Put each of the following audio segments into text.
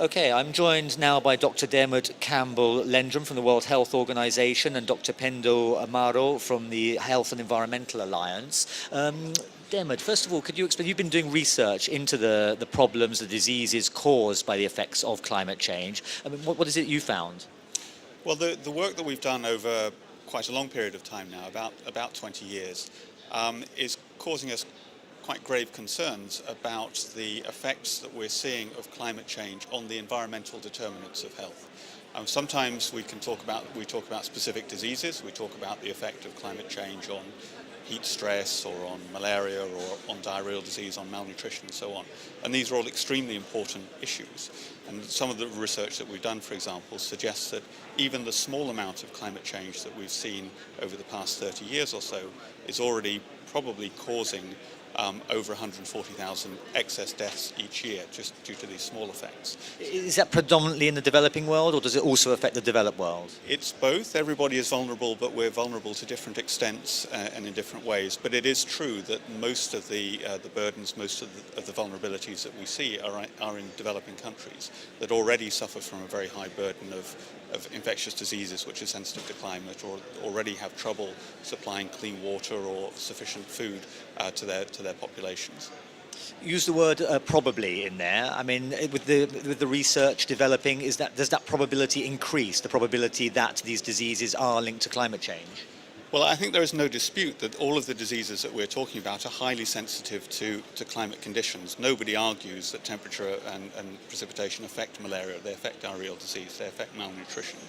Okay, I'm joined now by Dr. Dermot Campbell-Lendrum from the World Health Organization and Dr. Pendo Amaro from the Health and Environmental Alliance. Dermot, first of all, could you explain, you've been doing research into the problems, the diseases caused by the effects of climate change. I mean, what is it you found? Well, the work that we've done over quite a long period of time now, about 20 years, is causing us quite grave concerns about the effects that we're seeing of climate change on the environmental determinants of health. Sometimes we talk about specific diseases. We talk about the effect of climate change on heat stress or on malaria or on diarrheal disease, on malnutrition and so on. And these are all extremely important issues. And some of the research that we've done, for example, suggests that even the small amount of climate change that we've seen over the past 30 years or so is already probably causing over 140,000 excess deaths each year just due to these small effects. Is that predominantly in the developing world, or does it also affect the developed world? It's both. Everybody is vulnerable, but we're vulnerable to different extents and in different ways. But it is true that most of the burdens, most of the vulnerabilities that we see are in developing countries that already suffer from a very high burden of infectious diseases which are sensitive to climate, or already have trouble supplying clean water or sufficient food to their populations. Use the word probably in there. I mean, with the research developing, does that probability increase, the probability that these diseases are linked to climate change? Well, I think there is no dispute that all of the diseases that we're talking about are highly sensitive to climate conditions. Nobody argues that temperature and precipitation affect malaria, they affect diarrheal disease, they affect malnutrition.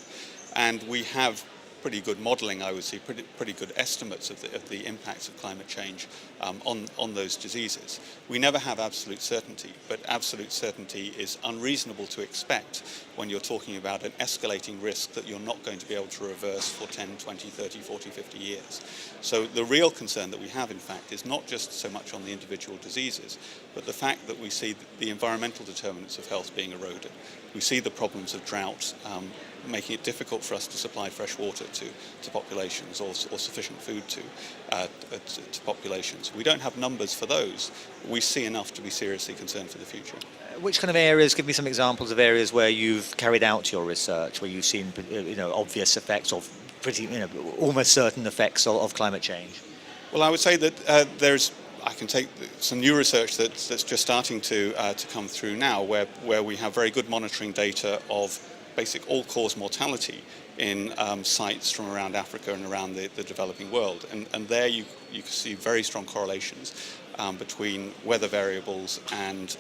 And we have pretty good modelling, I would say, pretty good estimates of the impacts of climate change on those diseases. We never have absolute certainty, but absolute certainty is unreasonable to expect when you're talking about an escalating risk that you're not going to be able to reverse for 10, 20, 30, 40, 50 years. So the real concern that we have, in fact, is not just so much on the individual diseases, but the fact that we see the environmental determinants of health being eroded. We see the problems of drought, making it difficult for us to supply fresh water to populations or sufficient food to populations. We don't have numbers for those. We see enough to be seriously concerned for the future. Which kind of areas, give me some examples of areas where you've carried out your research, where you've seen obvious effects of pretty, almost certain effects of climate change? Well, I would say that I can take some new research that's just starting to come through now, where we have very good monitoring data of basic all-cause mortality in sites from around Africa and around the developing world. And there you can see very strong correlations between weather variables and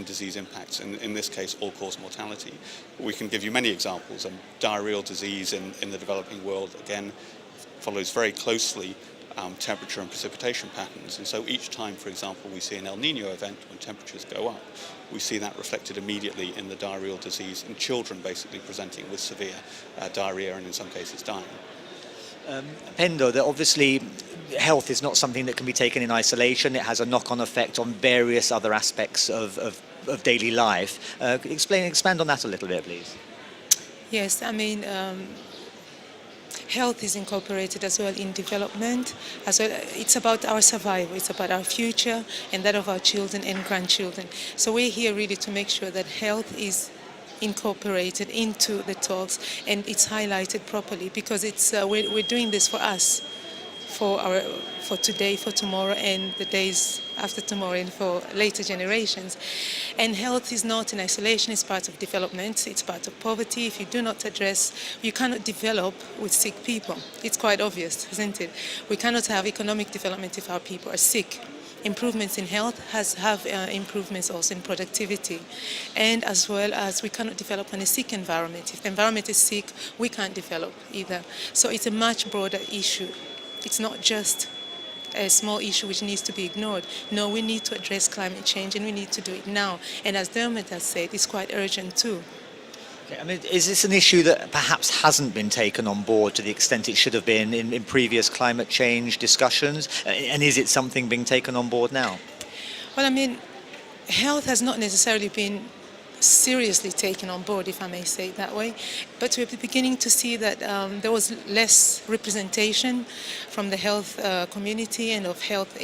disease impacts, in this case all-cause mortality. We can give you many examples. Diarrheal disease in the developing world, again, follows very closely temperature and precipitation patterns. And so each time, for example, we see an El Nino event when temperatures go up, we see that reflected immediately in the diarrheal disease in children basically presenting with severe diarrhea and in some cases dying. Pendo, that obviously health is not something that can be taken in isolation. It has a knock-on effect on various other aspects of daily life. Expand on that a little bit, please. Yes, I mean, health is incorporated as well in development. As well, it's about our survival, it's about our future and that of our children and grandchildren. So we're here really to make sure that health is incorporated into the talks and it's highlighted properly, because it's we're doing this for us, for today, for tomorrow, and the days after tomorrow, and for later generations. And health is not in isolation, it's part of development, it's part of poverty. If you do not address, you cannot develop with sick people. It's quite obvious, isn't it? We cannot have economic development if our people are sick. Improvements in health have improvements also in productivity. And as well as we cannot develop in a sick environment. If the environment is sick, we can't develop either. So it's a much broader issue. It's not just a small issue which needs to be ignored. No, we need to address climate change, and we need to do it now. And as Dermot has said, it's quite urgent too. Okay, I mean, is this an issue that perhaps hasn't been taken on board to the extent it should have been in previous climate change discussions? And is it something being taken on board now? Well, I mean, health has not necessarily been seriously taken on board, if I may say it that way. But we're beginning to see that there was less representation from the health community and of health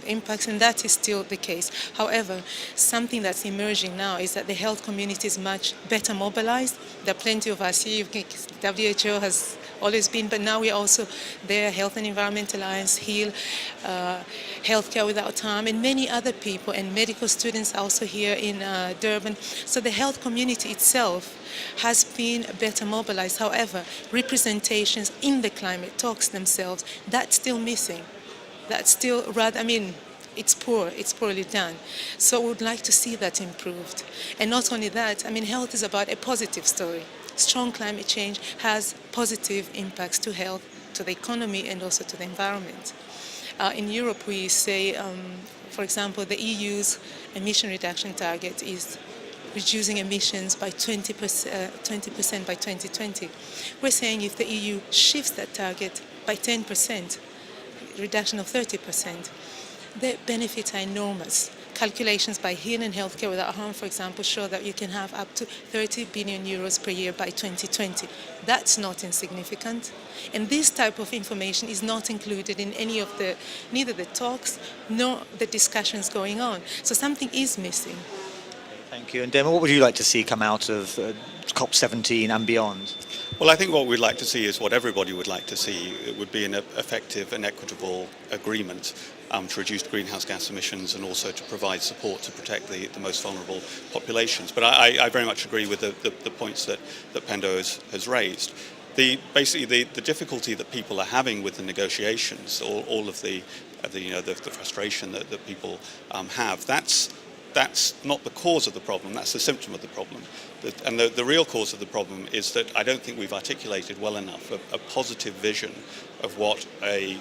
impacts, and that is still the case. However, something that's emerging now is that the health community is much better mobilized. There are plenty of us here. WHO has always been, but now we're also there, Health and Environment Alliance, HEAL, Healthcare Without Harm, and many other people, and medical students also here in Durban. So the health community itself has been better mobilized. However, representations in the climate talks themselves, that's still missing. That's still rather, it's poorly done. So we would like to see that improved. And not only that, health is about a positive story. Strong climate change has positive impacts to health, to the economy, and also to the environment. In Europe, we say, for example, the EU's emission reduction target is reducing emissions by 20% by 2020. We're saying if the EU shifts that target by 10%, reduction of 30%, the benefits are enormous. Calculations by HEAL and Healthcare Without Harm, for example, show that you can have up to 30 billion euros per year by 2020. That's not insignificant. And this type of information is not included in any of neither the talks nor the discussions going on. So something is missing. Thank you. And Dema, what would you like to see come out of COP17 and beyond? Well, I think what we'd like to see is what everybody would like to see. It would be an effective and equitable agreement to reduce greenhouse gas emissions and also to provide support to protect the most vulnerable populations. But I very much agree with the points that Pendo has raised. Basically, the difficulty that people are having with the negotiations, all of the frustration that people have, that's not the cause of the problem, that's the symptom of the problem. And the real cause of the problem is that I don't think we've articulated well enough a positive vision of what a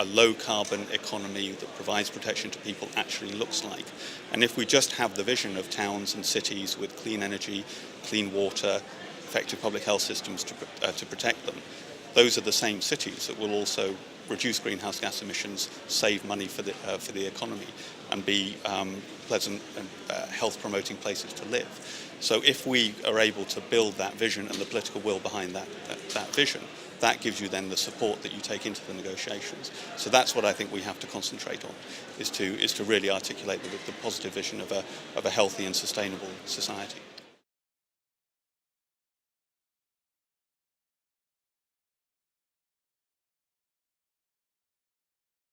low carbon economy that provides protection to people actually looks like. And if we just have the vision of towns and cities with clean energy, clean water, effective public health systems to protect them, those are the same cities that will also reduce greenhouse gas emissions, save money for the economy, and be pleasant and health-promoting places to live. So if we are able to build that vision and the political will behind that vision, that gives you then the support that you take into the negotiations. So that's what I think we have to concentrate on, is to really articulate the positive vision of a healthy and sustainable society.